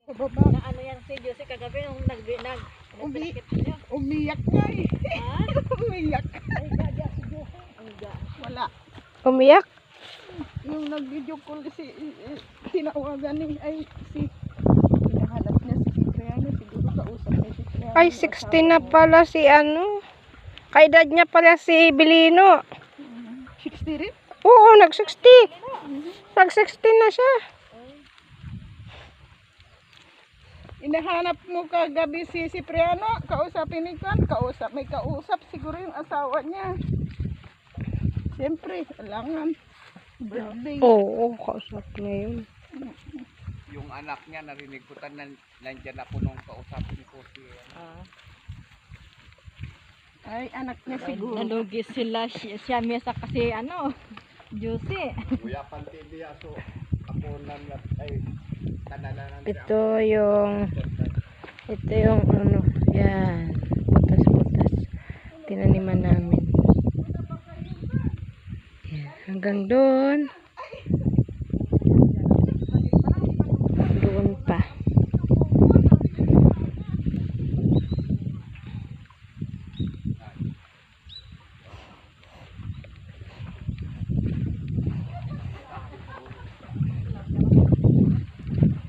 Baba. Na ano yan si Jose kagabi nung nagpinakit niyo. Umiyak nga eh. Ha? Umiyak. Ay, gaga si Jose. Ang Wala. Umiyak? Yung nag-video call tinawagan ni si hinahanap niya si Cipriano. Siguro kausap niya si Cipriano. Ay, 16 na pala si ano. Kaedad niya pala si Belino. 60 rin? Oo, nag-60. Nag-16 na siya. Inahanap mo kagabi si Cipriano, kausapin ni Kwan, may kausap siguro yung asawa niya. Siyempre, kailangan birthday. Oo, kausap niya yun. Yung anak niya, narinig ko nandyan ako nung kausapin ko si Ay, anak niya siguro. Nalugi sila siya mesa kasi ano, Jose. Kuya Pantili aso ako nang ay kanananan Ito yung ano, yan. Butas-butas. Tinaniman namin. Yan, hanggang doon. Doon pa.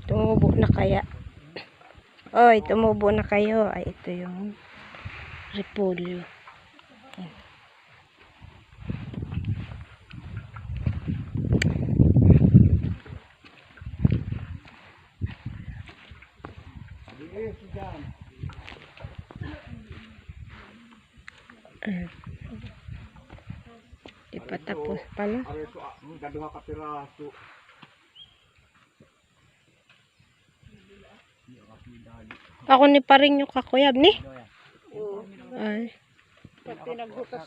Tumubo na kaya? Oy, tumubo na kayo. Ay, ito yung repolyo. Yan. Di pa tapos pala. areso gaduha ka piraso. Ako ni paring yung kakuyab ni. Ay. Pati nagbutas